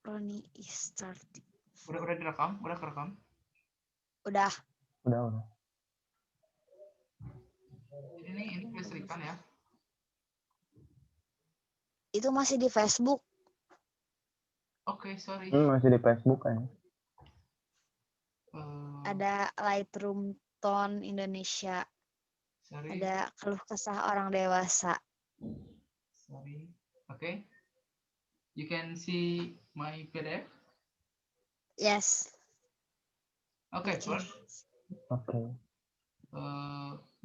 Ronnie is starting. Udah direkam? Udah kerekam? Udah. Udah. Ini kelistrikan ya? Itu masih di Facebook. Oke, sorry. Masih di Facebook kan. Ada Lightroom Tone Indonesia. Sorry. Ada keluh kesah orang dewasa. Sorry. Okay. You can see my PDF? Yes. Okay, first. Okay.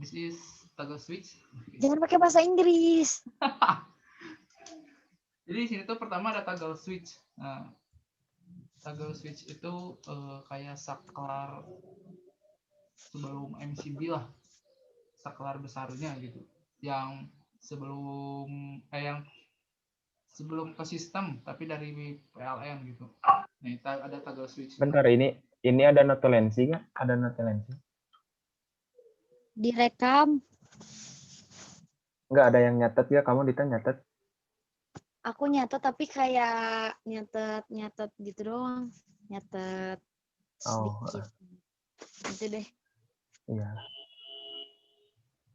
This is toggle switch. Jangan pakai bahasa Inggris. Jadi di sini tuh pertama ada toggle switch. Nah, toggle switch itu kayak saklar sebelum MCB lah, saklar besarnya gitu. Yang sebelum ke sistem tapi dari PLN gitu. Nah, ada toggle switch. Bentar, ini ada notulensi nggak? Ada notulensi? Direkam. Nggak ada yang nyatet ya? Kamu Dita nyatet? Aku nyatet tapi kayak nyatet gitu doang. Nyatet sedikit. Gitu deh. Iya.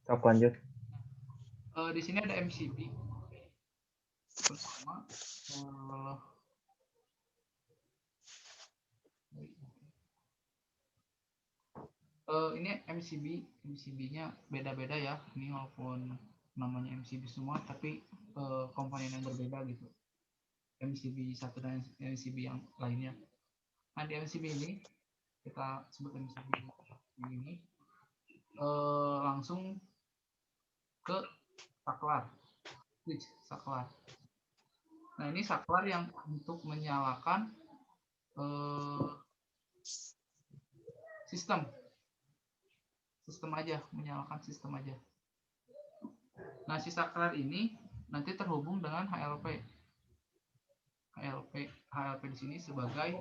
Sok lanjut. Di sini ada MCB. Pertama, ini MCB-nya beda-beda ya. Ini walaupun namanya MCB semua, tapi komponen yang berbeda gitu. MCB satu dan MCB yang lainnya. Nah, di MCB ini kita sebut MCB ini langsung ke saklar, switch saklar. Nah, ini saklar yang untuk menyalakan sistem aja, menyalakan sistem aja. Nah, si saklar ini nanti terhubung dengan HLP di sini sebagai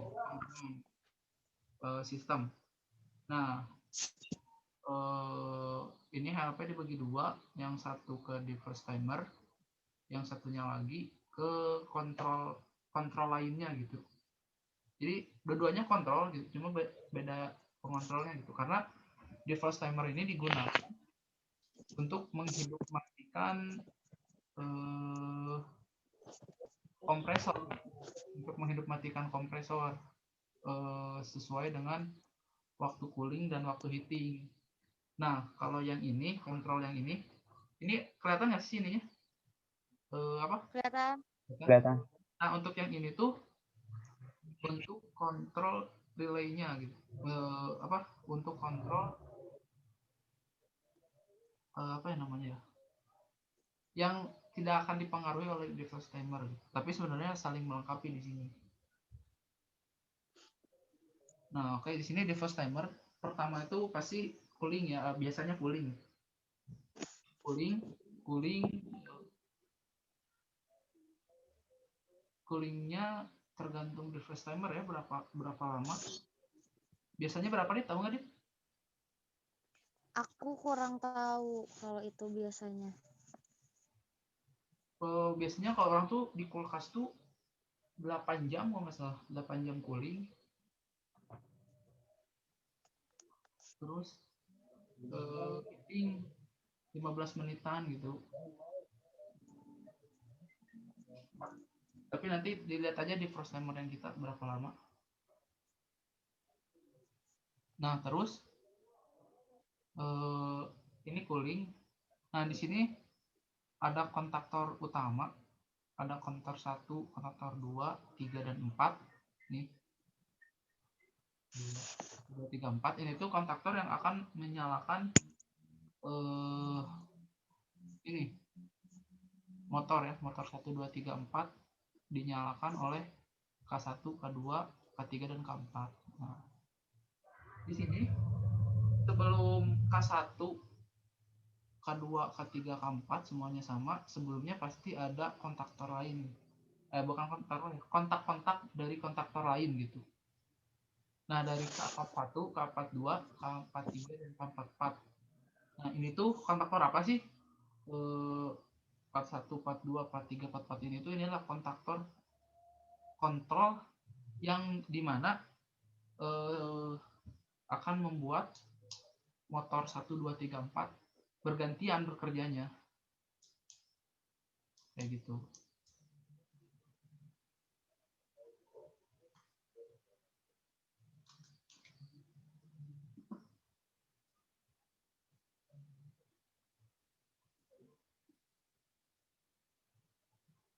sistem. Nah, ini HLP dibagi dua, yang satu ke device timer, yang satunya lagi ke kontrol lainnya gitu. Jadi dua-duanya kontrol gitu, cuma beda pengontrolnya gitu. Karena device timer ini digunakan untuk menghidupmatikan kompresor, untuk menghidupmatikan kompresor sesuai dengan waktu cooling dan waktu heating. Nah, kalau yang ini, kontrol yang ini kelihatan nggak sih ininya? Apa? Kelihatan. Nah, untuk yang ini tuh bentuk kontrol relaynya gitu. Untuk kontrol apa ya namanya ya? Yang tidak akan dipengaruhi oleh device timer, gitu. Tapi sebenarnya saling melengkapi di sini. Nah, oke, di sini device timer pertama itu pasti cooling ya, biasanya cooling. Coolingnya tergantung device timer ya, berapa lama. Biasanya berapa nih, tahu nggak, Dit? Aku kurang tahu kalau itu biasanya. Biasanya kalau orang tuh di kulkas tuh 8 jam kalau nggak salah, 8 jam cooling. Terus heating 15 menitan gitu. Tapi nanti dilihat aja di frost timer yang kita berapa lama. Nah, terus ini cooling. Nah, di sini ada kontaktor utama, ada kontaktor 1, kontaktor 2, 3 dan 4. Nih. 2, 3, 4 ini tuh kontaktor yang akan menyalakan ini motor ya, motor 1, 2, 3, 4 dinyalakan oleh K1, K2, K3 dan K4. Nah, di sini sebelum K1, K2, K3, K4 semuanya sama, sebelumnya pasti ada kontaktor lain. Bukan kontaktor lain, kontak-kontak dari kontaktor lain gitu. Nah, dari K41, K42, K43 dan K44. Nah, ini tuh kontaktor apa sih? 41, 42, 43, 44 ini tuh inilah kontaktor kontrol yang dimana akan membuat motor 1, 2, 3, 4 bergantian bekerjanya. Kayak gitu.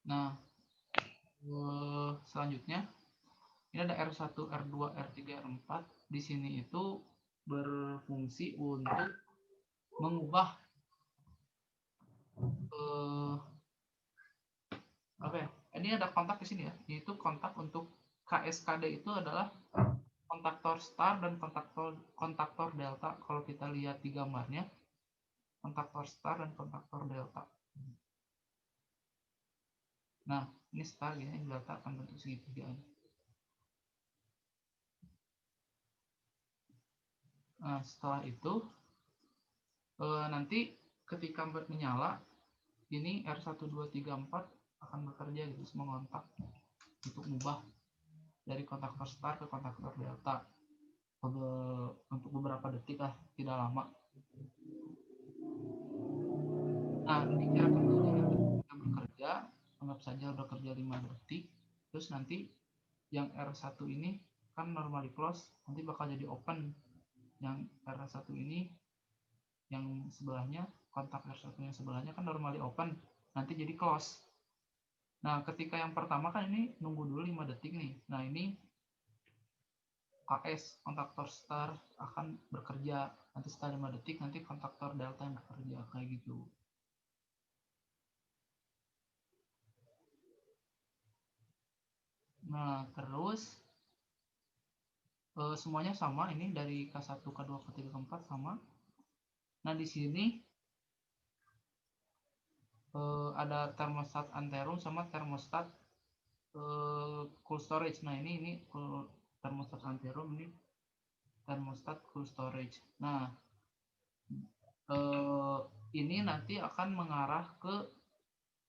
Nah, selanjutnya ini ada R1, R2, R3, R4. Di sini itu berfungsi untuk mengubah apa ya? Ini ada kontak di sini ya. Yaitu kontak untuk KSKD itu adalah kontaktor star dan kontaktor delta. Kalau kita lihat di gambarnya, kontaktor star dan kontaktor delta. Nah, ini star ya, ini delta akan bentuk segitiga. Nah, setelah itu nanti ketika menyala, ini R1, 2, 3, 4 akan bekerja gitu, semua kontak untuk mengubah dari kontaktor star ke kontaktor delta untuk beberapa detik lah, tidak lama. Nah, di R kedua kita bekerja, anggap saja bekerja 5 detik, terus nanti yang R1 ini kan normally close, nanti bakal jadi open. Yang R1 ini yang sebelahnya, kontak R1 yang sebelahnya kan normally open, nanti jadi close. Nah, ketika yang pertama kan ini nunggu dulu 5 detik nih. Nah, ini KS, kontaktor star akan bekerja. Nanti setelah 5 detik, nanti kontaktor delta yang bekerja. Kayak gitu. Nah, terus semuanya sama. Ini dari K1, K2, K3, K4 sama. Nah, di sini ada termostat anterum sama termostat cool storage. Nah, ini termostat anterum, ini termostat cool storage. Nah, ini nanti akan mengarah ke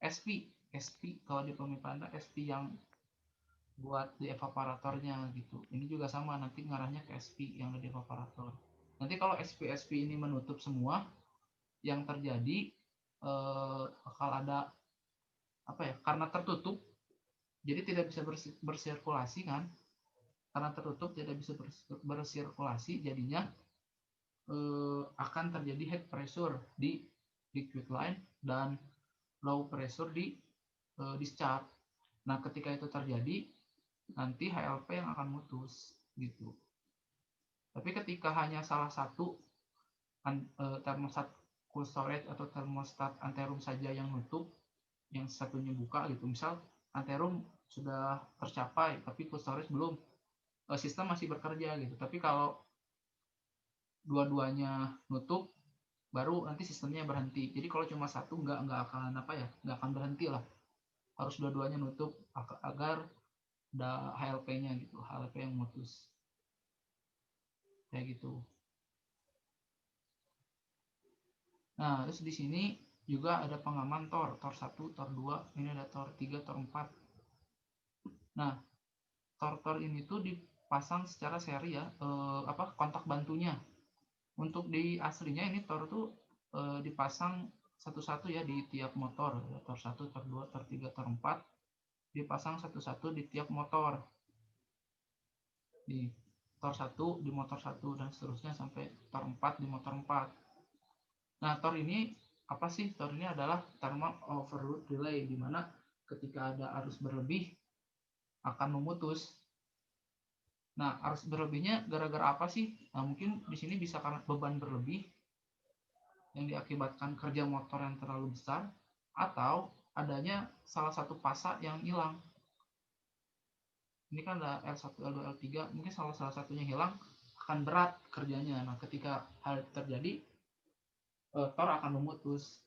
SP kalau di pemipaan SP yang buat di evaporatornya gitu. Ini juga sama, nanti ngarahnya ke SP yang di evaporator. Nanti kalau SP ini menutup semua, yang terjadi bakal ada apa ya? Karena tertutup, jadi tidak bisa bersirkulasi kan? Karena tertutup tidak bisa bersirkulasi, jadinya akan terjadi head pressure di liquid line dan low pressure di discharge. Nah, ketika itu terjadi, nanti HLP yang akan mutus gitu. Tapi ketika hanya salah satu termostat cool storage atau termostat anterum saja yang nutup, yang satunya buka gitu, misal anterum sudah tercapai tapi cool storage belum, sistem masih bekerja gitu. Tapi kalau dua-duanya nutup, baru nanti sistemnya berhenti. Jadi kalau cuma satu nggak akan nggak akan berhenti lah. Harus dua-duanya nutup agar ada HLP-nya gitu, HLP yang mutus. Kayak gitu. Nah, terus di sini juga ada pengaman tor 1, tor 2, ini ada tor 3, tor 4. Nah, tor ini tuh dipasang secara seri ya, kontak bantunya. Untuk di aslinya ini tor tuh dipasang satu-satu ya di tiap motor, tor 1, tor 2, tor 3, tor 4 dipasang satu-satu di tiap motor. Di tor 1 di motor 1 dan seterusnya sampai tor 4 di motor 4. Nah, tor ini apa sih? Tor ini adalah thermal overload relay, di mana ketika ada arus berlebih akan memutus. Nah, arus berlebihnya gara-gara apa sih? Nah, mungkin di sini bisa karena beban berlebih yang diakibatkan kerja motor yang terlalu besar, atau adanya salah satu pasa yang hilang. Ini kan ada L1, L2, L3, mungkin salah satunya hilang, akan berat kerjanya. Nah, ketika hal itu terjadi, tor akan memutus.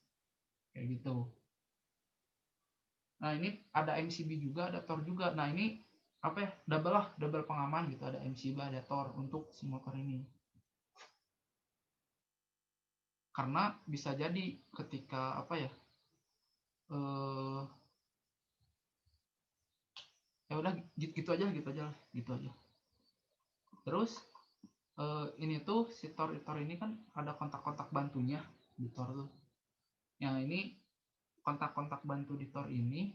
Kayak gitu. Nah, ini ada MCB juga, ada tor juga. Nah, ini apa ya? Double pengaman gitu. Ada MCB, ada tor untuk si motor ini. Karena bisa jadi ketika udah gitu aja. Terus ini tuh si Tor ini kan ada kontak-kontak bantunya di Tor tuh. Yang ini kontak-kontak bantu di Tor ini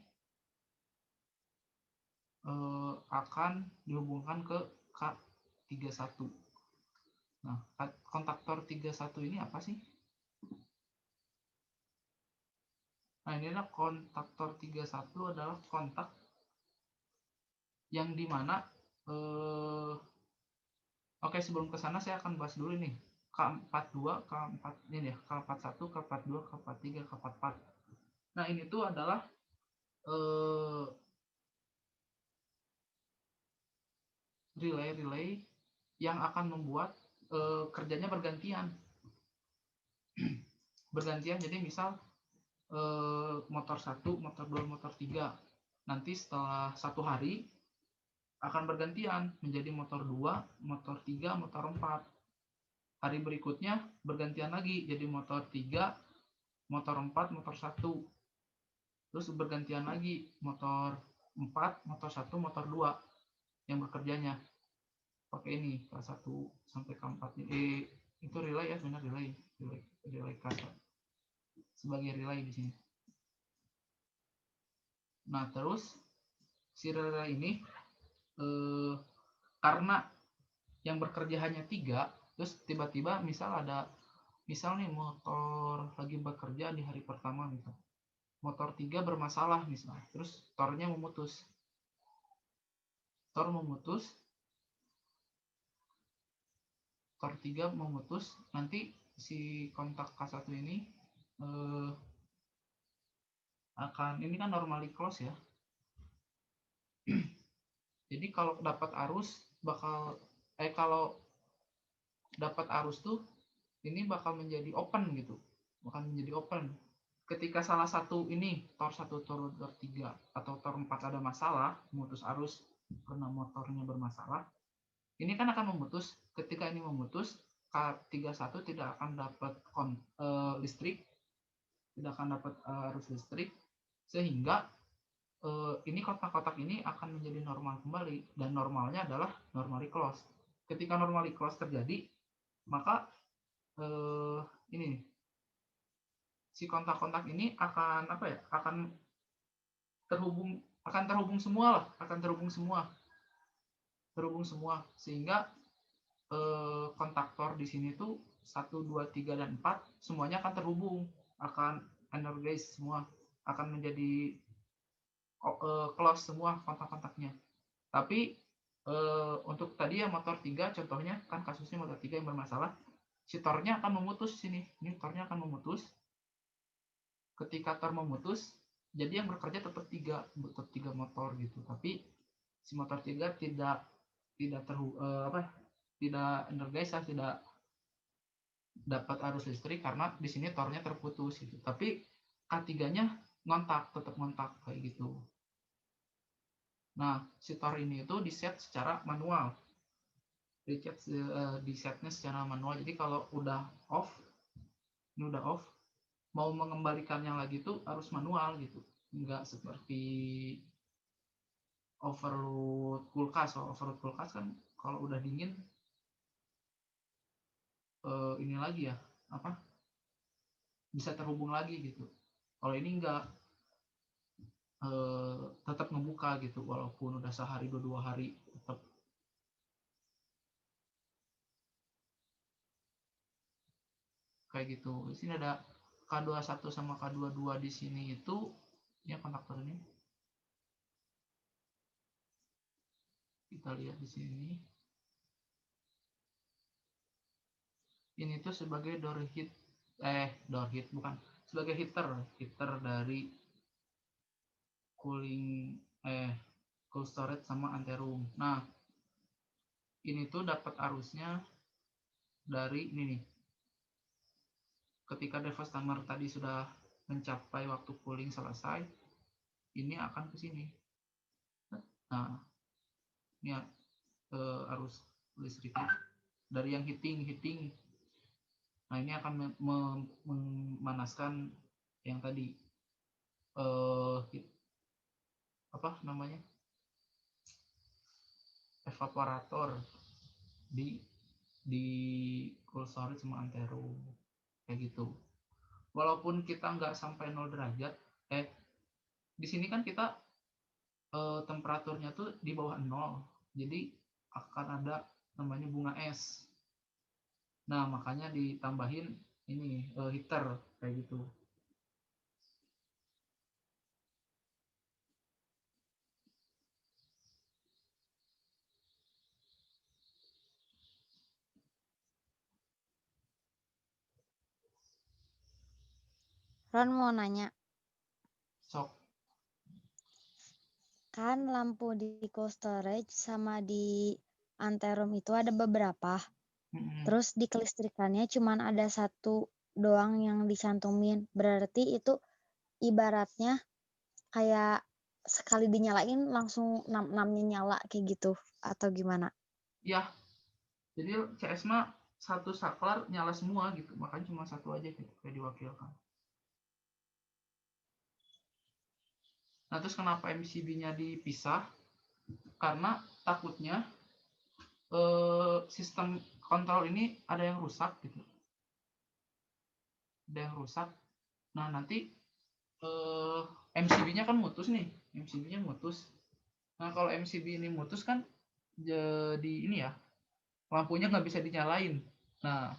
akan dihubungkan ke K31. Nah, kontak Tor 31 ini apa sih? Nah, ini adalah kontak Tor 31 adalah kontak yang dimana oke, sebelum ke sana saya akan bahas dulu nih K42, K4 ini ya, K41, K42, K43, K44. Nah, ini tuh adalah relay yang akan membuat kerjanya bergantian. Bergantian, jadi misal motor 1, motor 2, motor 3. Nanti setelah 1 hari akan bergantian menjadi motor 2, motor 3, motor 4. Hari berikutnya bergantian lagi jadi motor 3, motor 4, motor 1. Terus bergantian lagi motor 4, motor 1, motor 2 yang bekerjanya pakai ini K1 sampai K4 ini. Itu relay ya, benar relay K1 sebagai relay di sini. Nah, terus si relay ini karena yang bekerja hanya 3, terus tiba-tiba misal nih motor lagi bekerja di hari pertama, misal motor 3 bermasalah misal, terus tornya memutus. Tor 3 memutus, nanti si kontak K1 ini ini kan normally close ya. Jadi kalau dapat arus kalau dapat arus tuh ini bakal menjadi open gitu. Ketika salah satu ini Tor 1, Tor 3 atau Tor 4 ada masalah, memutus arus karena motornya bermasalah, ini kan akan memutus. Ketika ini memutus, K31 tidak akan dapat listrik, tidak akan dapat arus listrik, sehingga ini kotak-kotak ini akan menjadi normal kembali, dan normalnya adalah normally close. Ketika normally close terjadi, maka ini si kontak-kontak ini akan terhubung semua, sehingga kontaktor di sini tuh 1, 2, 3, dan 4 semuanya akan terhubung, akan energize semua, akan menjadi close semua kontak-kontaknya. Tapi untuk tadi ya motor 3 contohnya kan kasusnya motor 3 yang bermasalah, si tornya akan memutus sini. Ini tornya akan memutus. Ketika tor memutus, jadi yang bekerja tetap 3 motor gitu. Tapi si motor 3 tidak energize, tidak dapat arus listrik karena di sini tornya terputus gitu. Tapi K3-nya tetap ngontak kayak gitu. Nah, si tor ini itu di-set secara manual. Di-setnya secara manual. Jadi kalau udah off, mau mengembalikannya lagi itu harus manual gitu. Enggak seperti overload kulkas. Overload kulkas kan kalau udah dingin ini lagi ya, bisa terhubung lagi gitu. Kalau ini enggak, tetap ngebuka gitu walaupun udah sehari 2 hari, tetap kayak gitu. Di sini ada K21 sama K22 di sini itu ya kontaktor ini. Kita lihat di sini. Ini tuh sebagai sebagai heater dari cool storage sama anteroom. Nah, ini tuh dapat arusnya dari ini nih. Ketika device timer tadi sudah mencapai waktu cooling selesai, ini akan ke sini. Nah, ini arus listriknya dari yang heating. Nah, ini akan memanaskan yang tadi evaporator di cold storage sama antero kayak gitu. Walaupun kita nggak sampai 0 derajat, di sini kan kita temperaturnya tuh di bawah 0, jadi akan ada namanya bunga es. Nah, makanya ditambahin ini heater kayak gitu. Ron mau nanya, Sok. kan lampu di cold storage sama di anterum itu ada beberapa. Terus di kelistrikannya cuman ada satu doang yang dicantumin. Berarti itu ibaratnya kayak sekali dinyalain langsung 6-6-nya nyala kayak gitu atau gimana? Ya, jadi CS mah satu saklar nyala semua gitu, makanya cuma satu aja gitu kayak diwakilkan. Nah, terus kenapa MCB-nya dipisah? Karena takutnya sistem kontrol ini ada yang rusak gitu. Ada yang rusak. Nah, nanti MCB-nya kan mutus nih. MCB-nya mutus. Nah, kalau MCB ini mutus kan jadi ini ya, lampunya nggak bisa dinyalain. Nah,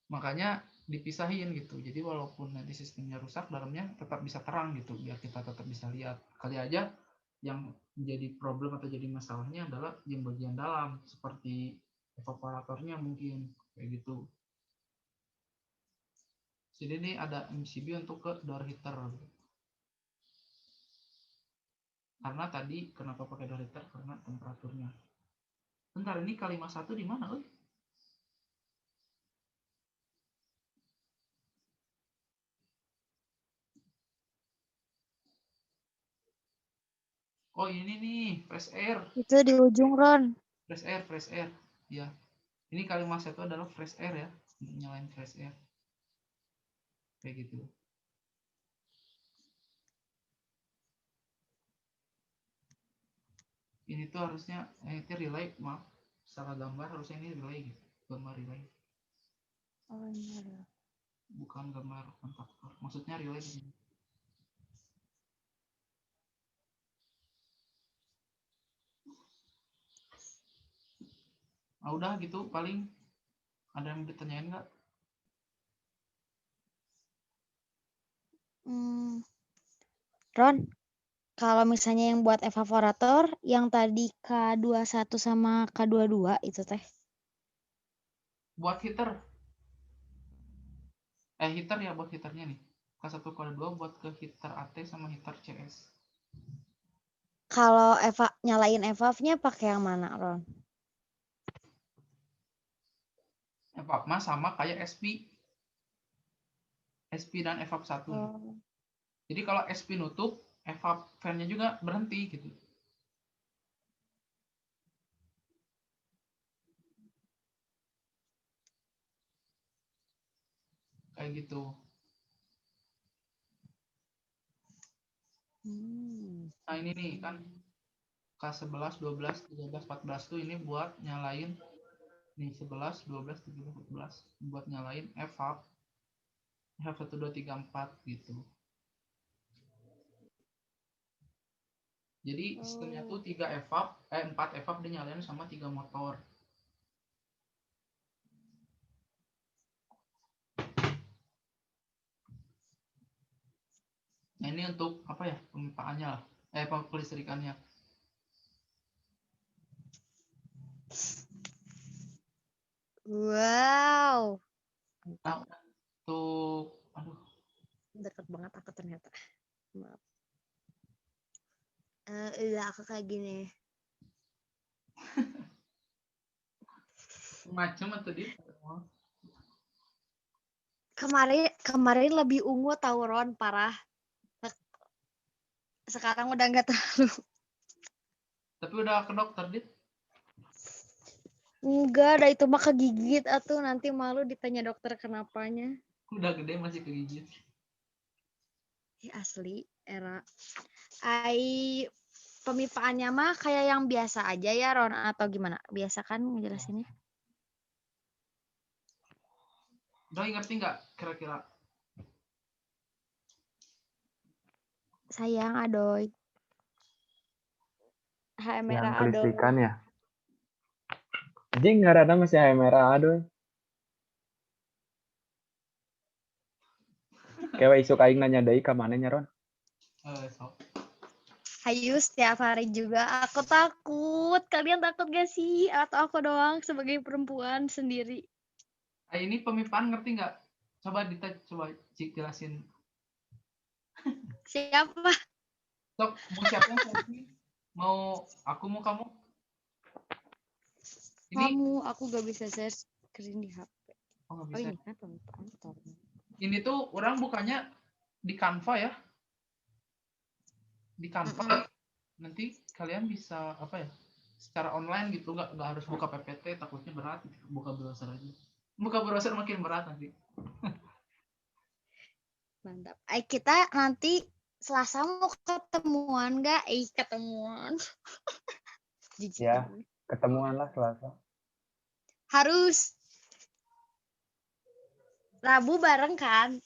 makanya dipisahin gitu. Jadi walaupun nanti sistemnya rusak, dalamnya tetap bisa terang gitu, biar kita tetap bisa lihat. Kali aja yang menjadi problem atau jadi masalahnya adalah yang bagian dalam, seperti evaporatornya mungkin kayak gitu. Jadi ini ada MCB untuk ke door heater. Karena tadi kenapa pakai door heater? Karena temperaturnya. Bentar, ini kalimat 1 di mana, oi? Oh, ini nih, fresh air. Itu di ujung, Ron. Fresh air. Ya. Ini kalimat 1 adalah fresh air ya. Nyalain fresh air. Kayak gitu. Ini tuh harusnya itu relay, maaf. Salah gambar, harusnya ini relay gitu. Gambar relay. Oh, ini ada. Bukan gambar kontaktor. Maksudnya relay di sini. Nah, udah gitu paling. Ada yang ditanyain nggak? Ron, kalau misalnya yang buat evaporator, yang tadi K21 sama K22 itu teh. Buat heater. Heater ya, buat heaternya nih. K1 K2 buat ke heater AT sama heater CS. Kalau nyalain evapnya pakai yang mana, Ron? Evap mah sama kayak SP. SP dan evap 1. Oh. Jadi kalau SP nutup, evap fan-nya juga berhenti gitu. Kayak gitu. Nah, ini nih kan K11, 12, 13, 14 tuh ini buat nyalain nih 11, 12, 13, 14 buat nyalain evap 1, 2, 3, 4 gitu. Jadi sistemnya tuh 3 evap, 4 evap dinyalain sama 3 motor. Nah, ini untuk apa ya, pemempaannya lah, kelistrikannya. Wow. Nah, untuk aduh, Deket banget aku ternyata. Maaf. Iya, aku kayak gini. macam atau dia Kemarin lebih ungu tahu, Ron, parah. Sekarang udah nggak terlalu. tapi udah ke dokter, Dit? Enggak, ada itu mah kegigit atuh, nanti malu ditanya dokter kenapanya. Udah gede masih kegigit. Asli era. I pemipaannya mah kayak yang biasa aja ya, Ron, atau gimana? Biasa kan ngejelasinnya? Doi ngerti nggak kira-kira? Sayang adoy. Yang HMRA adoy. kelistrikan ya. Jing ngarana masih HMRA aduh. Kayak isuk aing nanya deui ka manehnya Ron. Sok. Hayu setiap hari juga. Aku takut. Kalian takut gak sih? Atau aku doang sebagai perempuan sendiri? Ini pemipaan ngerti nggak? Coba coba Cik jelasin. Siapa? Sok, mau siapa yang versi? Mau aku, mau kamu? Ini Aku gak bisa share screen di HP. nggak Oh bisa. ini kan pemipaan. Ini tuh orang bukannya di Canva ya. Di Canva. Nanti kalian bisa apa ya? Secara online gitu, nggak harus buka PPT, takutnya berat. Buka browser aja. Buka browser makin berat nanti. Mantap. Kita nanti Selasa mau ketemuan gak? Ketemuan. Ya, ketemuan lah Selasa. Harus. Rabu bareng kan?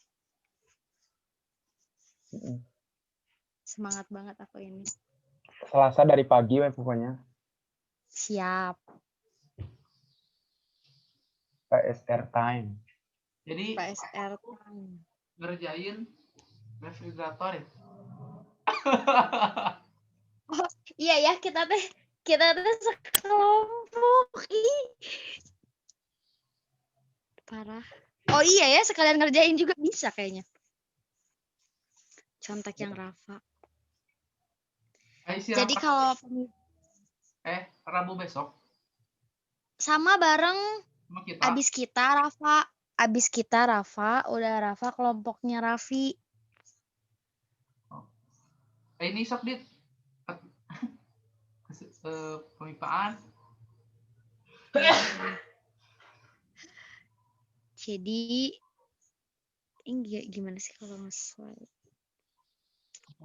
Semangat banget aku ini. Selasa dari pagi we pokoknya. Siap. PSR time. Jadi PSR. ngerjain refrigerator ya. Oh, iya ya, kita teh sekelompok. Ih. Parah. Oh iya ya, sekalian ngerjain juga bisa kayaknya. Contek yang Rafa. Jadi kalau Rabu besok sama bareng sama kita. Abis kita Rafa, udah Rafa kelompoknya Raffi. Ini sok dit pemipaan. Jadi ini gimana sih kalau nge-swipe?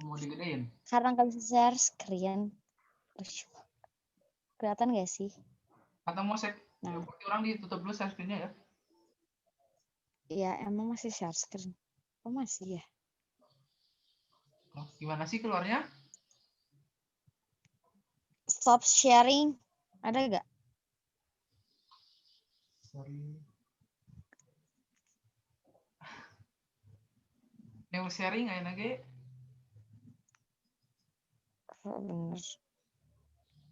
Mau digedein? Karena nggak bisa share screen. Kelihatan gak sih? Atau mau orang ditutup dulu share screen-nya ya? Iya, emang masih share screen. Oh masih ya? Gimana sih keluarnya? Stop sharing. Ada gak? Sorry. Yang sharing aja lagi. Oh, bener.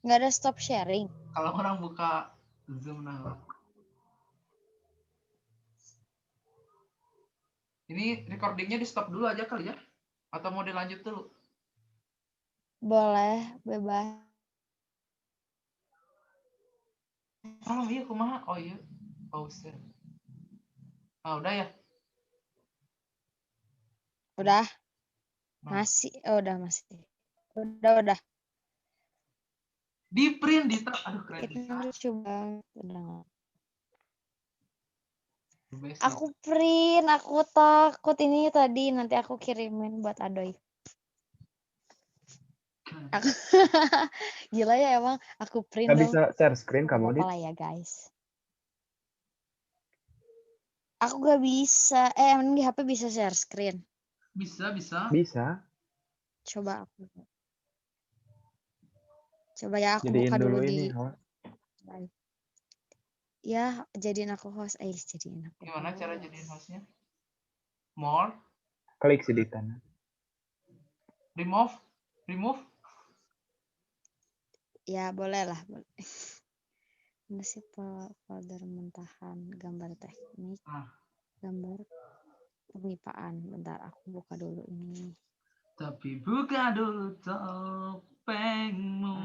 Nggak ada stop sharing. Kalau orang buka Zoom nah. Ini recordingnya di stop dulu aja kali ya? Atau mau dilanjut dulu? Boleh, bebas. Oh iya, kumaha? Oh iya, pause. Udah ya? Udah. Nah. Masih. Oh, udah masih. Udah. Di print di aduh keren. Ini lucu banget. Udah. Basic. Aku print, aku takut ini tadi nanti aku kirimin buat Adoy. Aku gila ya emang aku print Gak dong. bisa share screen kamu dit? Apa ya guys? Aku gak bisa. Emang di HP bisa share screen? Bisa. Bisa. Coba ya aku Jadiin buka dulu ini, di live. Ya, jadiin aku host. Jadiin aku. Gimana cara jadiin hostnya? More. Klik sih di tanah. Remove. Ya, boleh lah. Boleh. Ini sih folder mentahan gambar teknik. Gambar pemipaan. Bentar, aku buka dulu ini. Tapi buka dulu topengmu.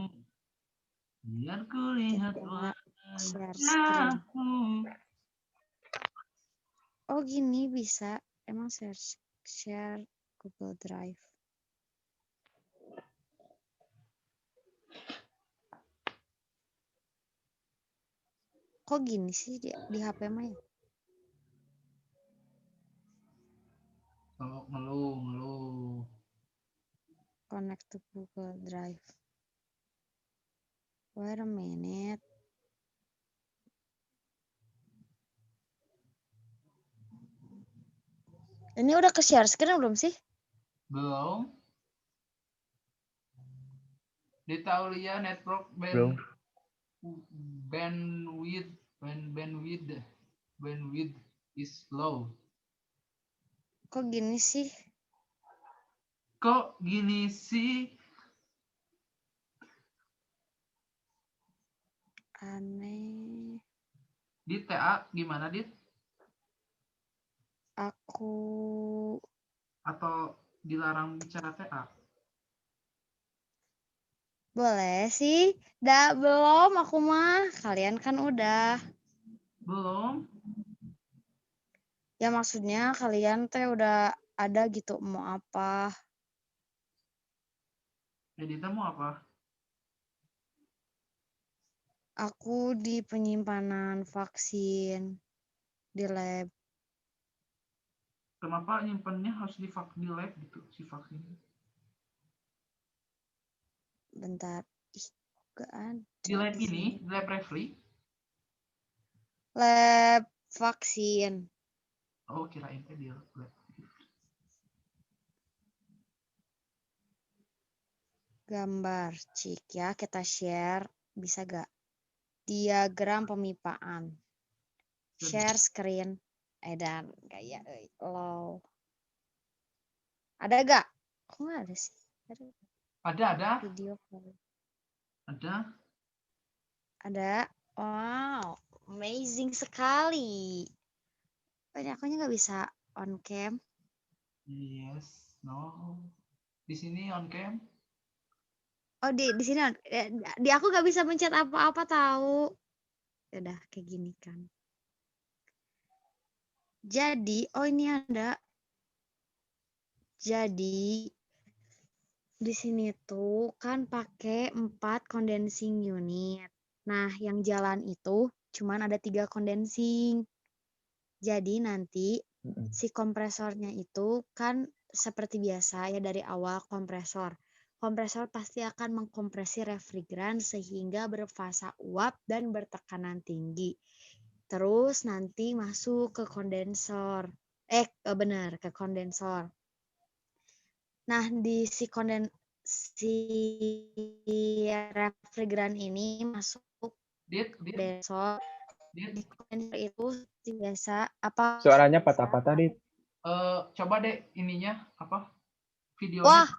Biar ku lihat wajahmu. Oh gini bisa. Emang share Google Drive. Kok gini sih di HP mah ya? Ngeluh. Connect to Google Drive. Wait a minute. Ini udah ke share screen belum sih? Belum. Di Taulia network Belum. bandwidth is low. Kok gini sih? Kok gini sih? Aneh. Dit TA gimana Dit? Aku Atau dilarang bicara TA? boleh sih. Belum aku mah. Kalian kan udah. Belum. Ya maksudnya kalian teh udah ada gitu mau apa. Edita mau apa? Aku di penyimpanan vaksin di lab. Kenapa nyimpennya harus di lab gitu si vaksin? Bentar. Ih, gak ada Di lab di sini. ini, di lab Refli? Lab vaksin. Oh, kirain teh di lab. Gambar. Cik ya, kita share. Bisa gak? Diagram pemipaan. Share screen. Edan. Kayak lol. Ada gak? Kok gak ada sih? Ada. Video call. Ada. Ada. Wow. Amazing sekali. Banyak akunya gak bisa on cam. Yes. No. Di sini on cam. Oh di sini di aku gak bisa mencet apa-apa tahu. Udah kayak gini kan. Jadi, oh ini ada. Jadi di sini tuh kan pakai 4 condensing unit. Nah, yang jalan itu cuman ada 3 condensing. Jadi nanti si kompresornya itu kan seperti biasa ya dari awal kompresor. Kompresor pasti akan mengkompresi refrigeran sehingga berfasa uap dan bertekanan tinggi. Terus nanti masuk ke kondensor. Benar, ke kondensor. Nah, di si refrigeran ini masuk kondensor. Di kondensor itu biasa apa? Suaranya patah-patah, Dit. Coba deh ininya apa? Videonya. Wah,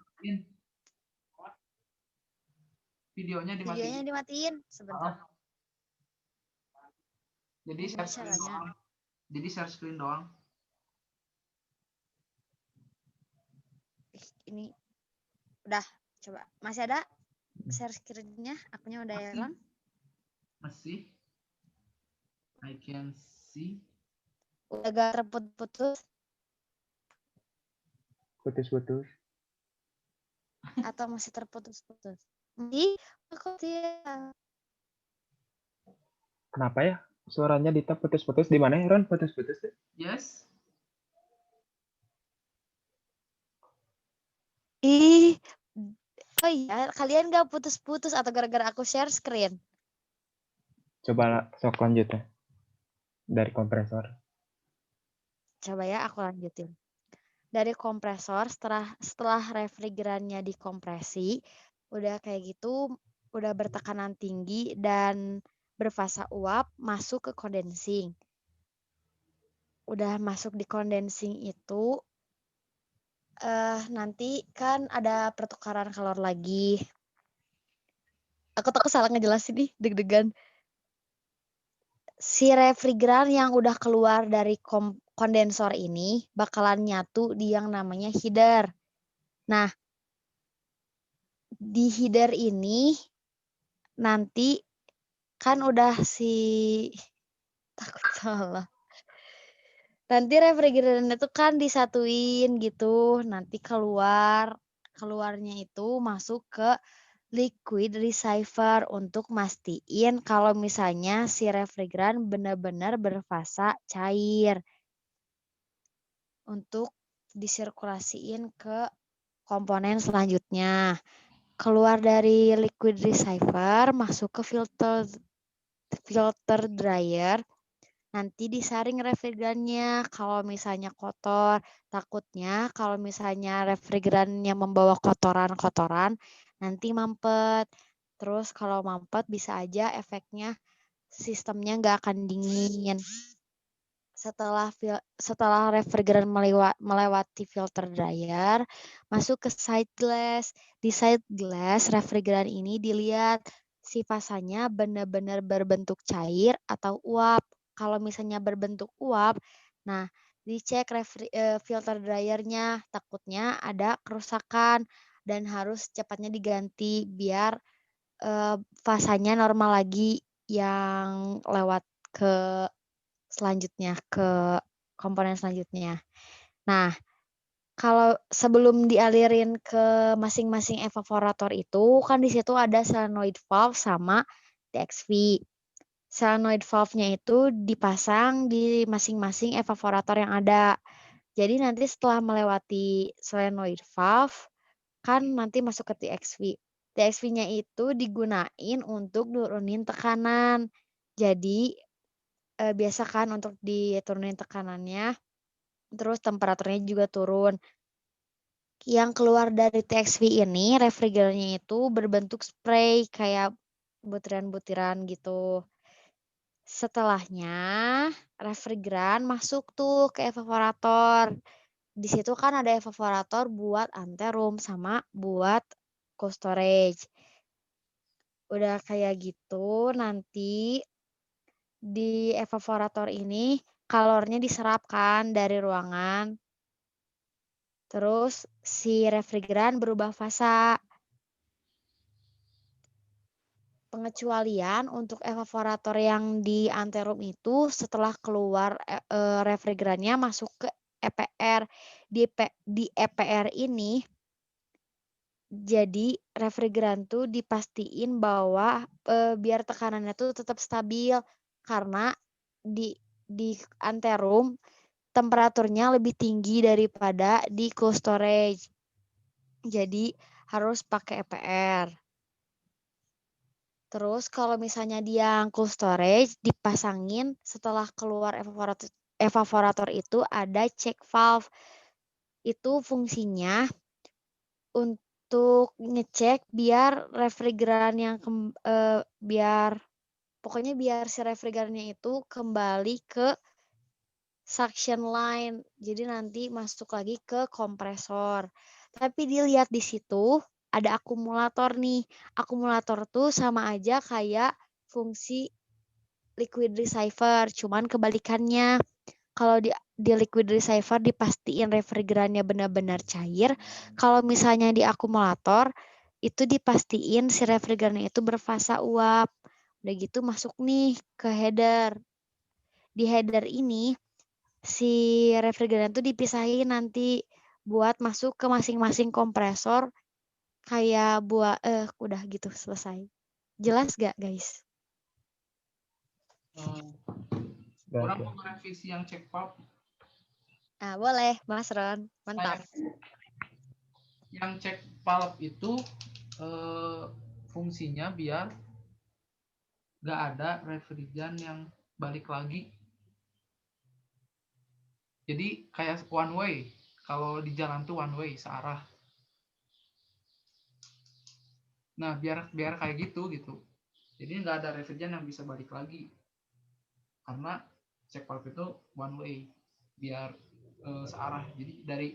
videonya dimatiin. videonya dimatiin sebentar. Jadi share screen doang. Jadi share screen doang. Ini udah coba. Masih ada share screen-nya? Akunya udah hilang. Masih. I can see. Udah gak terputus-putus Putus-putus. atau masih terputus-putus? Ih, aku tidak. Kenapa ya? Suaranya Dita putus-putus. Di mana ya, Ron? Putus-putus? Yes. Ih, oh iya, kalian gak putus-putus atau gara-gara aku share screen? Coba sok lanjut ya. Dari kompresor. Coba ya aku lanjutin. Dari kompresor setelah refrigerannya dikompresi, udah kayak gitu, udah bertekanan tinggi dan berfasa uap masuk ke kondensing. Udah masuk di kondensing itu nanti kan ada pertukaran kalor lagi. Aku takut salah ngejelasin nih, deg-degan. Si refrigeran yang udah keluar dari kondensor ini bakalan nyatu di yang namanya heater. Nah, di heater ini nanti kan udah takut salah. Nanti refrigeran itu kan disatuin gitu, nanti keluarnya itu masuk ke liquid receiver untuk mastiin kalau misalnya si refrigeran benar-benar berfasa cair untuk disirkulasiin ke komponen selanjutnya. keluar dari liquid receiver, masuk ke filter dryer, nanti disaring refrigerannya. Kalau misalnya kotor, takutnya kalau misalnya refrigerannya membawa kotoran-kotoran, nanti mampet. Terus kalau mampet bisa aja efeknya sistemnya nggak akan dingin. Setelah refrigeran melewati filter dryer, masuk ke side glass. Di side glass, refrigeran ini dilihat si fasanya benar-benar berbentuk cair atau uap. Kalau misalnya berbentuk uap, nah dicek filter dryernya, takutnya ada kerusakan dan harus cepatnya diganti biar fasanya normal lagi yang lewat ke selanjutnya, ke komponen selanjutnya. Nah, kalau sebelum dialirin ke masing-masing evaporator itu, kan di situ ada solenoid valve sama TXV. Solenoid valve-nya itu dipasang di masing-masing evaporator yang ada. Jadi nanti setelah melewati solenoid valve, kan nanti masuk ke TXV. TXV-nya itu digunain untuk nurunin tekanan. Jadi biasa kan untuk diturunin tekanannya, terus temperaturnya juga turun. Yang keluar dari TXV ini, refrigerannya itu berbentuk spray kayak butiran-butiran gitu. Setelahnya, refrigeran masuk tuh ke evaporator. Di situ kan ada evaporator buat anteroom sama buat cold storage. Udah kayak gitu, nanti di evaporator ini kalornya diserap kan dari ruangan. Terus si refrigeran berubah fasa. Pengecualian untuk evaporator yang di anteroom itu setelah keluar refrigerannya masuk ke EPR. Di EPR ini jadi refrigeran tuh dipastiin bahwa biar tekanannya tuh tetap stabil karena di anteroom temperaturnya lebih tinggi daripada di cold storage. Jadi harus pakai EPR. Terus kalau misalnya di yang cold storage dipasangin setelah keluar evaporator itu ada check valve. Itu fungsinya untuk ngecek biar refrigeran yang pokoknya biar si refrigerannya itu kembali ke suction line. Jadi nanti masuk lagi ke kompresor. Tapi dilihat di situ ada akumulator nih. Akumulator tuh sama aja kayak fungsi liquid receiver, cuman kebalikannya. Kalau di liquid receiver dipastiin refrigerannya benar-benar cair. Kalau misalnya di akumulator itu dipastiin si refrigerannya itu berfasa uap. Udah gitu masuk nih ke header. Di header ini si refrigeran tuh dipisahin nanti buat masuk ke masing-masing kompresor kayak buat udah gitu selesai. Jelas gak guys? Kurang mau revisi yang check valve. Nah, boleh Mas Ron, mantap. Yang check valve itu fungsinya biar gak ada refrigeran yang balik lagi. Jadi kayak one way. Kalau di jalan tuh one way searah. Nah biar kayak gitu. Jadi nggak ada refrigeran yang bisa balik lagi. Karena check valve itu one way. Biar searah. Jadi dari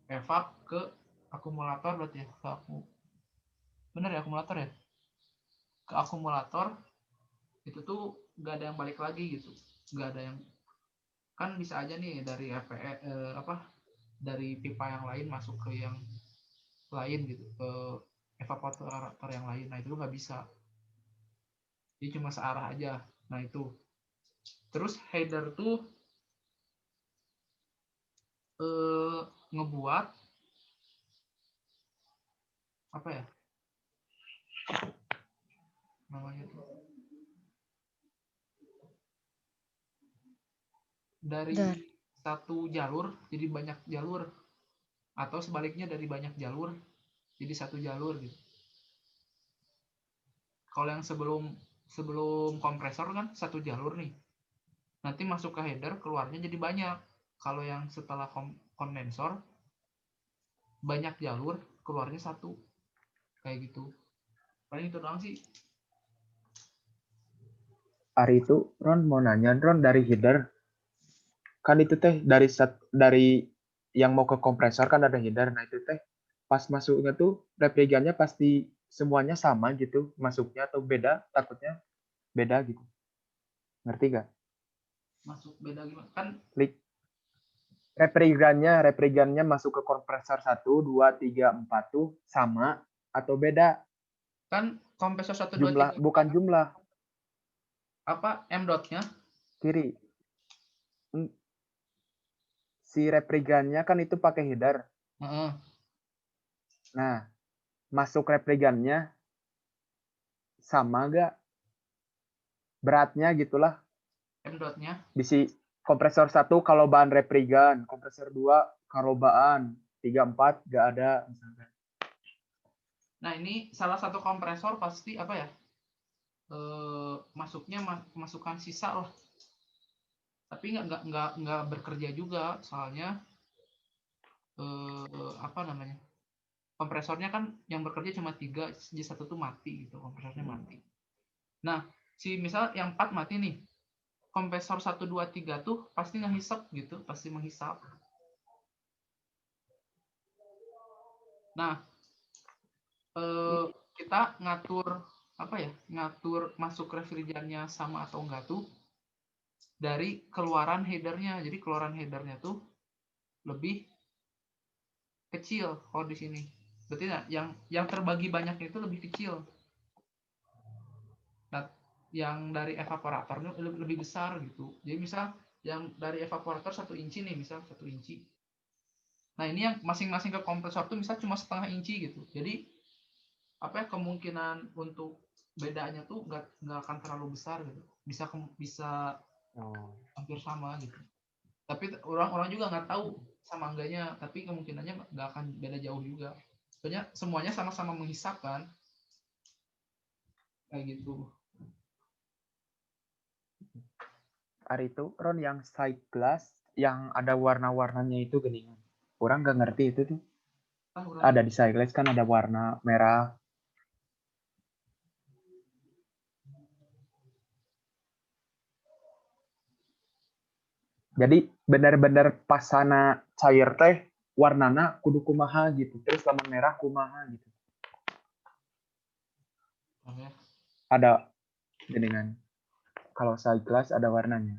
evap ke akumulator berarti ya. Bener ya akumulator ya? Ke akumulator itu tuh nggak ada yang balik lagi gitu. Nggak ada yang, kan bisa aja nih dari dari pipa yang lain masuk ke yang lain gitu, ke evaporator yang lain. Nah itu nggak bisa, jadi cuma searah aja. Nah itu terus header tuh ngebuat apa ya namanya tuh, dari satu jalur jadi banyak jalur, atau sebaliknya dari banyak jalur jadi satu jalur gitu. Kalau yang sebelum kompresor kan satu jalur nih, nanti masuk ke header, keluarnya jadi banyak. Kalau yang setelah kondensor banyak jalur, keluarnya satu, kayak gitu. Paling itu doang sih. Hari itu Ron mau nanya, Ron, dari header kan itu teh dari yang mau ke kompresor kan ada header. Nah itu teh pas masuknya tuh repligannya pasti semuanya sama gitu masuknya, atau beda, takutnya beda gitu. Ngerti gak? Masuk beda gimana? Kan repligannya masuk ke kompresor 1, 2, 3, 4 tuh sama atau beda? kan kompresor 1 2 Jumlah, 3 bukan jumlah. apa M dotnya? Kiri. Si repligannya kan itu pakai header. Nah, masuk repligannya sama gak? Beratnya gitulah. M dotnya. Bisi kompresor 1 kalau bahan repligan, kompresor 2 kalau bahan, 3, 4 gak ada misalkan. Nah, ini salah satu kompresor pasti apa ya? Masuknya masukan sisa lah. Tapi nggak bekerja juga, soalnya apa namanya? Kompresornya kan yang bekerja cuma 3, jadi 1 tuh mati gitu, kompresornya mati. Nah, misal yang 4 mati nih. Kompresor 1 2 3 tuh pasti ngehisap gitu, pasti menghisap. Nah, kita ngatur apa ya? Ngatur masuk refrigerannya sama atau enggak tuh dari keluaran headernya. Jadi keluaran headernya tuh lebih kecil kalau di sini. Berarti nah, yang terbagi banyak itu lebih kecil. Nah, yang dari evaporatornya lebih besar gitu. Jadi misal yang dari evaporator 1 inci nih, misal 1 inci. Nah, ini yang masing-masing ke kompresor tuh misal cuma setengah inci gitu. Jadi apa ya, kemungkinan untuk bedanya tuh nggak akan terlalu besar gitu. Bisa hampir sama gitu. Tapi orang juga nggak tahu sama enggaknya, tapi kemungkinannya nggak akan beda jauh juga. Soalnya semuanya sama-sama menghisap kan, kayak gitu. Hari itu Ron yang side glass yang ada warna-warnanya itu geningan. Orang nggak ngerti itu tuh. Ada di side glass kan ada warna merah. Jadi benar-benar pasana cair teh warnana kudu kumaha gitu. Terus lamun merah kumaha gitu. Ada geningan. Kalau side glass ada warnanya.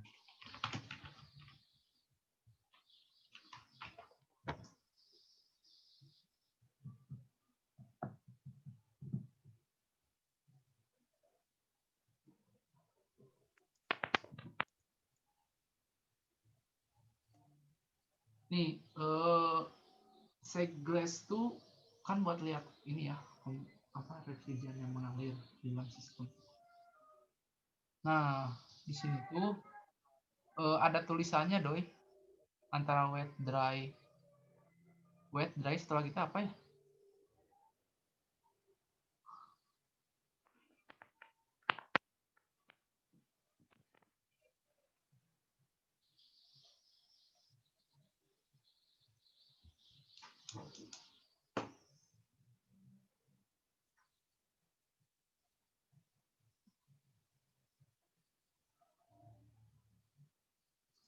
Nih, side glass tuh kan buat lihat ini ya, apa refrigeran yang mengalir di dalam sistem. Nah, di sini tuh ada tulisannya doi, antara wet dry setelah kita apa ya?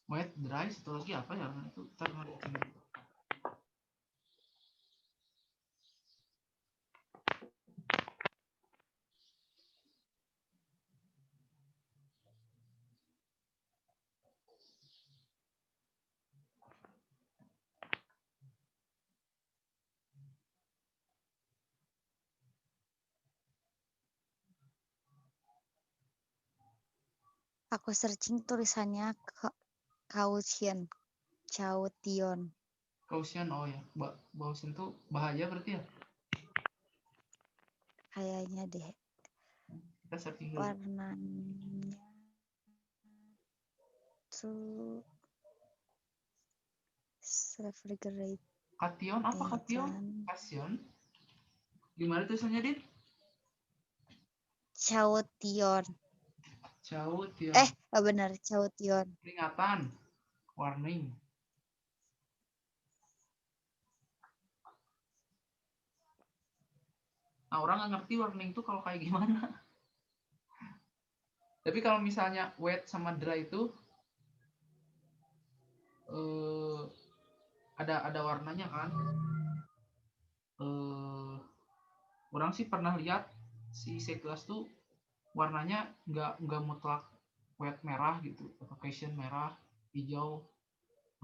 Wet dry setelah lagi apa ya? Itu Aku searching tulisannya caution. Caution, oh ya, caution tuh bahaya berarti ya? Kayaknya deh. Kita searching dulu. Warnanya tuh refrigerated. Kation apa kation? Kation? Gimana tulisannya, Dit? Caution. Caution. Benar, caution. Peringatan. Warning. Nah, orang nggak ngerti warning itu kalau kayak gimana. Tapi kalau misalnya wet sama dry itu ada warnanya kan. Orang sih pernah lihat si C-Class tuh warnanya nggak mutlak wet merah gitu, atau caution merah, hijau,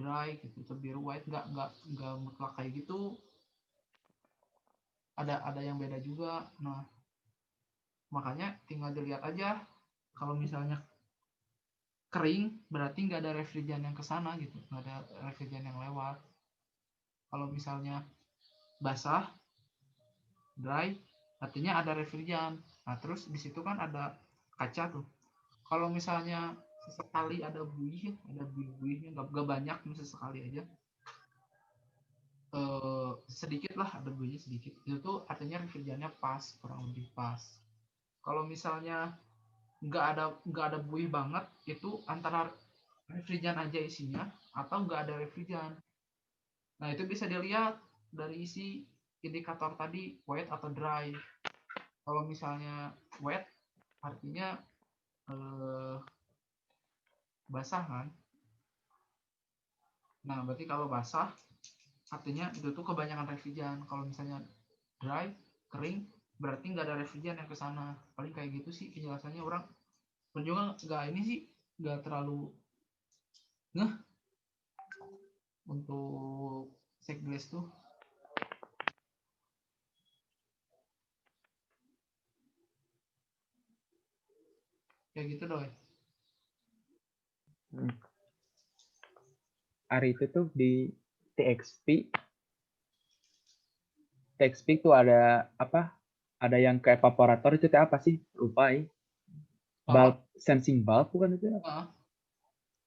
dry gitu, atau biru white, nggak mutlak kayak gitu. Ada yang beda juga. Nah, makanya tinggal dilihat aja. Kalau misalnya kering berarti nggak ada refrigeran yang kesana gitu, nggak ada refrigeran yang lewat. Kalau misalnya basah, dry, artinya ada refrigeran. Nah, terus di situ kan ada kaca tuh. Kalau misalnya sesekali ada buih-buihnya, nggak banyak, sesekali aja, sedikit lah ada buihnya sedikit, itu tuh artinya refrigerannya pas, kurang lebih pas. Kalau misalnya nggak ada buih banget, itu antara refrigeran aja isinya atau nggak ada refrigeran. Nah, itu bisa dilihat dari isi indikator tadi, wet atau dry. Kalau misalnya wet artinya basah kan. Nah, berarti kalau basah artinya itu tuh kebanyakan refrigeran. Kalau misalnya dry, kering, berarti nggak ada refrigeran yang ke sana. Paling kayak gitu sih penjelasannya. Orang juga nggak ini sih, nggak terlalu ngeh untuk C-Glass tuh. Kayak gitu doi. Hari itu tuh di TXP tuh ada apa? Ada yang ke evaporator itu teh apa sih? Lupa ya. Bulb, sensing bulb bukan itu?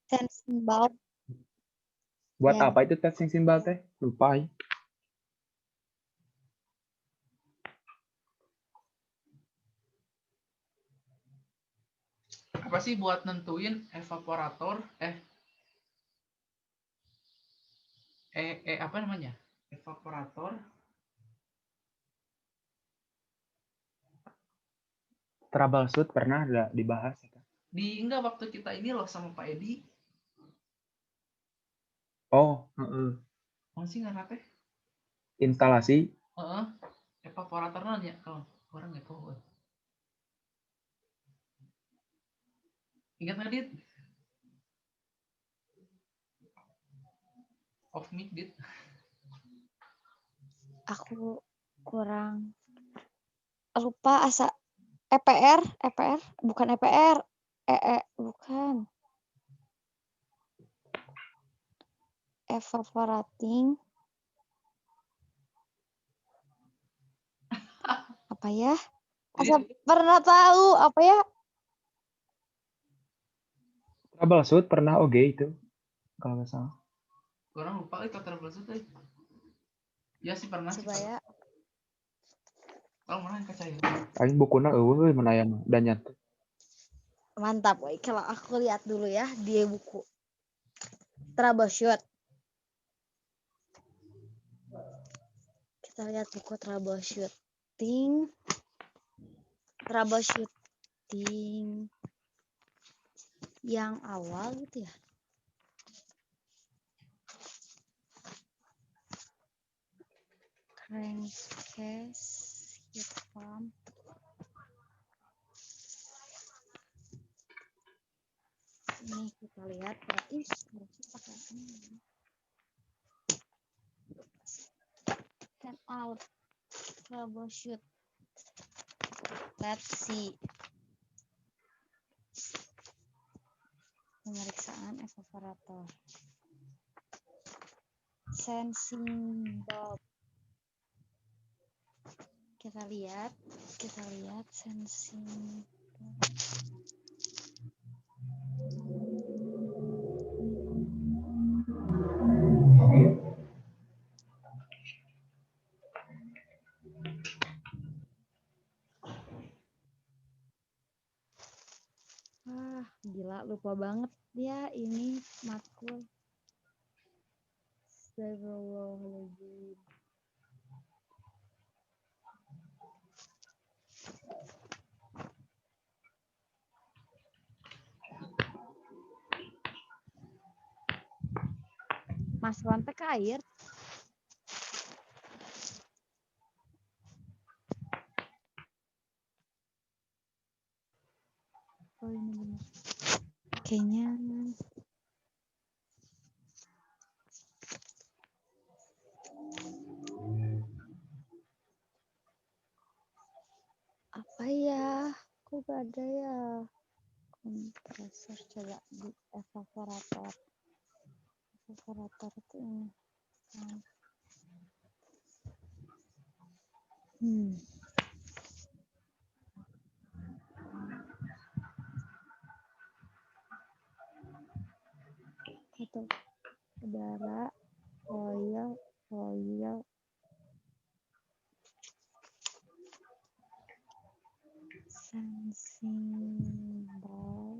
Sensing bulb. Buat Ya. apa itu tes sensing bulb teh? Lupa ya. Apa sih buat nentuin evaporator apa namanya? Evaporator troubleshoot pernah ada dibahas di enggak waktu kita ini loh sama Pak Edi. Oh, Masih nggak teh? instalasi. Evaporator nanya kalau orang nggak tahu. Ingat nggak, Dit? Off mic, Dit. Aku kurang lupa asa EPR bukan EPR bukan evaporating apa ya, asa pernah tahu apa ya, Troubleshoot pernah oke itu kalau nggak salah. Orang lupa itu troubleshoot. Ya sih pernah sih. Supaya kalau mana yang kacau. Aing bukunya menayang dan nyata. mantap, woy. Kalau aku lihat dulu ya di buku troubleshoot. Kita lihat buku troubleshooting yang awal gitu ya. Crankcase heat pump. Ini kita lihat berarti harusnya pakai ini. Send out troubleshoot. Let's see. Pemeriksaan evaporator. Sensing bulb. Kita lihat sensing bulb. Gila, lupa banget dia ini matkul. Astagfirullahaladzim. Mas Ron teh ke air. Oh ini benar. Kayaknya apa ya? Kok gak ada ya? Kompresor coba di evaporator. Evaporator itu ini. Itu udara, oil, sensing ball,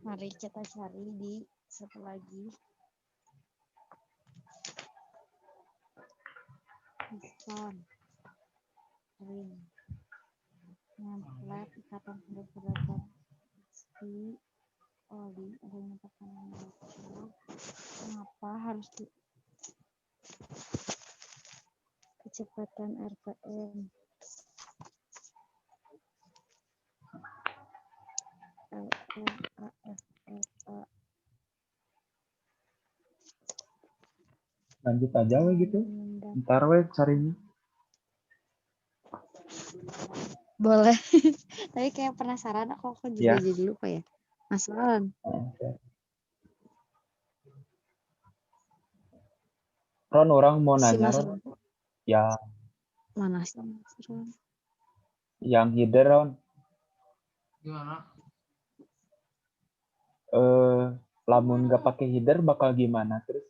mari kita cari di satu lagi. Piston, ring, nempel, ikatan evaporator, XP, oli, ring tekanan bocor. Kenapa harus di kecepatan RPM? Lanjut aja we gitu. Ntar we carinya. Boleh. Tapi kayak penasaran aku juga Ya. jadi lupa ya. Mas Ron. Ron, orang mau Si nanya Mas Ron. Ron. Ya, Mana sih Mas Ron? yang header Ron. Gimana? Lamun nggak pakai header bakal gimana? Terus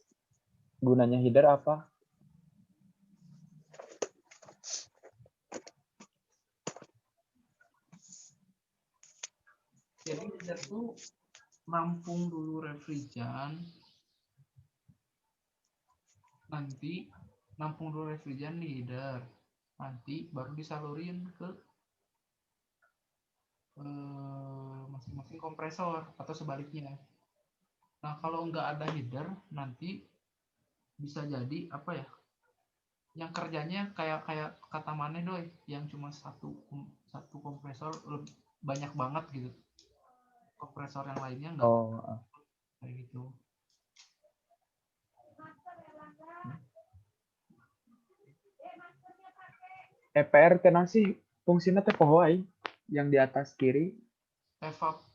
gunanya header apa? Jadi header tuh nampung dulu refrigeran, nanti nampung dulu refrigeran di header, nanti baru disalurin ke masing-masing kompresor atau sebaliknya. Nah kalau nggak ada header nanti bisa jadi apa ya? Yang kerjanya kayak kata Mane doi, yang cuma satu kompresor banyak banget gitu. Kompresor yang lainnya nggak kayak gitu. EPR kenapa sih fungsinya teh poho ai? Yang di atas kiri.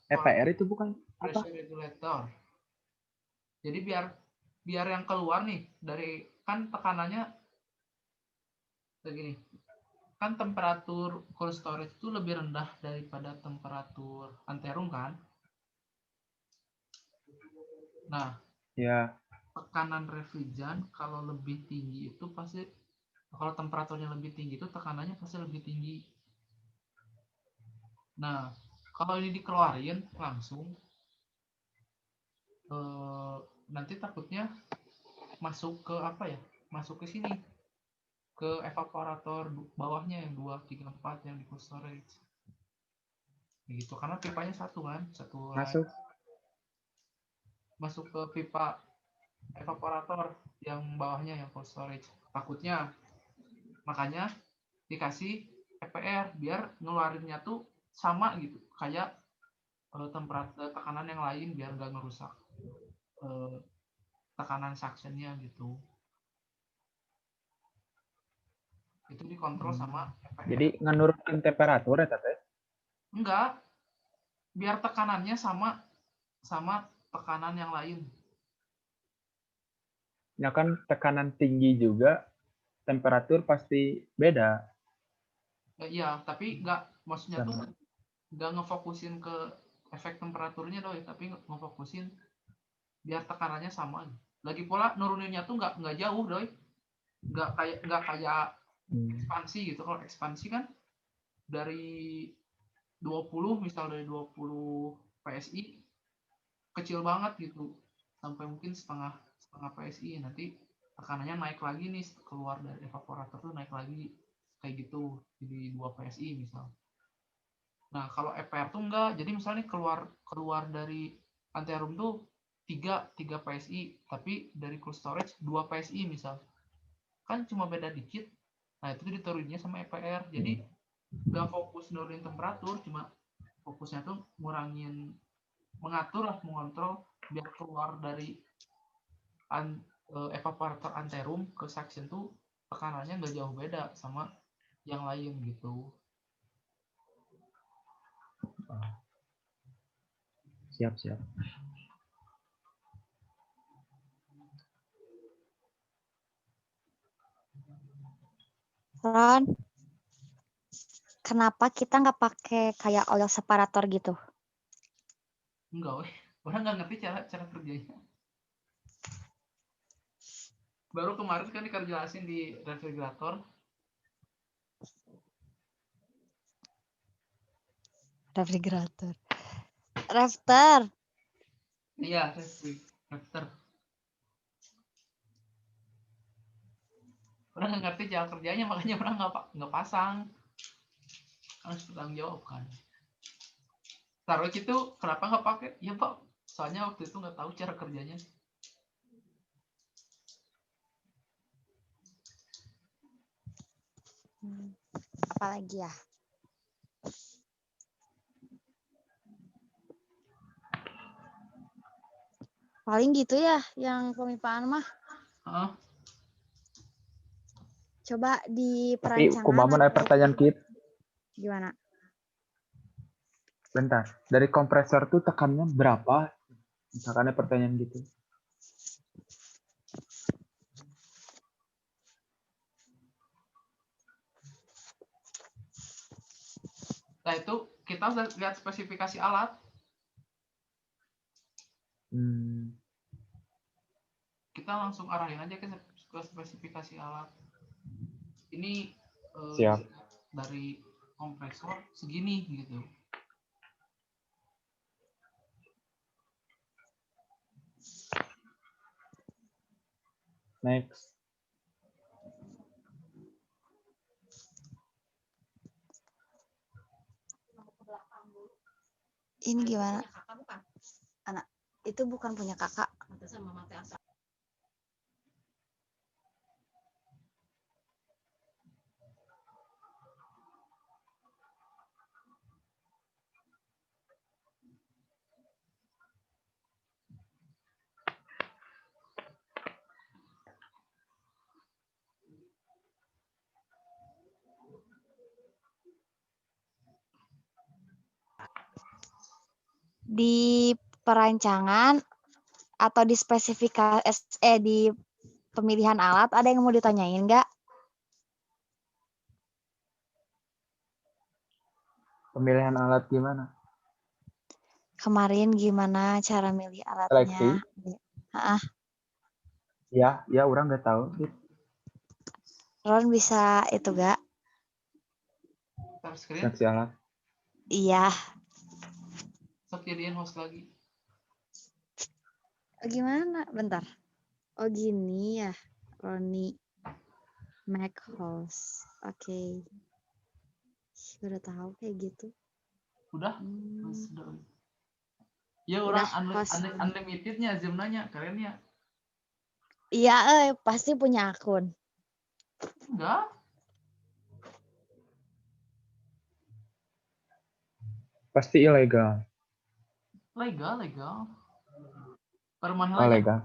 EPR itu bukan apa? Pressure regulator. Jadi biar yang keluar nih dari, kan tekanannya begini. Kan temperatur cold storage itu lebih rendah daripada temperatur anterum kan? Nah, Ya. tekanan refrigeran kalau lebih tinggi itu pasti, kalau temperaturnya lebih tinggi itu tekanannya pasti lebih tinggi. Nah, kalau ini dikeluarin langsung, nanti takutnya masuk ke apa ya? Masuk ke sini, ke evaporator bawahnya yang 2, 3, 4 yang di cold storage. Gitu, karena pipanya satu kan, satu line. Masuk ke pipa evaporator yang bawahnya yang cold storage. Takutnya, makanya dikasih EPR biar ngeluarinnya tuh sama gitu, kayak temperatur tekanan yang lain biar nggak ngerusak tekanan suctionnya gitu. Itu dikontrol sama EPR. Jadi ngenurunin temperatur ya teh? Enggak, biar tekanannya sama tekanan yang lain. Ya kan tekanan tinggi juga temperatur pasti beda. Iya, tapi enggak, maksudnya tuh nggak ngefokusin ke efek temperaturnya doi, tapi ngefokusin biar tekanannya sama. Lagi pula nuruninnya tuh nggak jauh doi, nggak kayak ekspansi gitu. Kalau ekspansi kan dari 20 misal dari 20 PSI kecil banget gitu sampai mungkin setengah PSI, nanti tekanannya naik lagi nih, keluar dari evaporator tuh naik lagi kayak gitu jadi 2 PSI misal. Nah kalau EPR tuh enggak, jadi misalnya keluar dari anterum tuh 3 PSI, tapi dari cool storage 2 PSI misal, kan cuma beda dikit. Nah itu dituruninnya sama EPR, jadi nggak fokus nurunin temperatur, cuma fokusnya tuh mengatur lah, mengontrol biar keluar dari evaporator anterum ke suction tuh tekanannya nggak jauh beda sama yang lain gitu. Siap. Ron, kenapa kita nggak pakai kayak oil separator gitu? Enggak, orang nggak ngerti cara kerjanya. Baru kemarin kan dijelasin di refrigerator. Rafter. Iya, refrigerator. Orang nggak ngerti cara kerjanya, makanya orang nggak pasang. Harus bertanggung jawab kan. Taruh gitu, kenapa nggak pakai? Ya Pak, soalnya waktu itu nggak tahu cara kerjanya. Apalagi ya? Paling gitu ya, yang pemipaan mah. Coba di Tapi perancangan. kumaha ada pertanyaan Kit? Gimana? Bentar, dari kompresor tuh tekannya berapa? Misalkan ada pertanyaan gitu. Nah itu kita udah lihat spesifikasi alat. Kita langsung arahin aja ke spesifikasi alat. Ini Siap. dari kompresor segini gitu. Next. Ini gimana? Anak, itu bukan punya kakak. Di perancangan atau di spesifikasi di pemilihan alat ada yang mau ditanyain nggak? Pemilihan alat gimana? Kemarin gimana cara milih alatnya? Ya, orang nggak tahu. Ron bisa itu gak? Seleksi alat. Iya. Sok jadiin host lagi. Gimana? Bentar. Oh gini ya, Roni. Mac host. Oke. Udah tahu kayak gitu. Udah? Ya Udah, orang unlimitednya Zoom nanya, keren ya? Iya, pasti punya akun. Enggak. Pasti ilegal. Legal. Permanelannya Legal.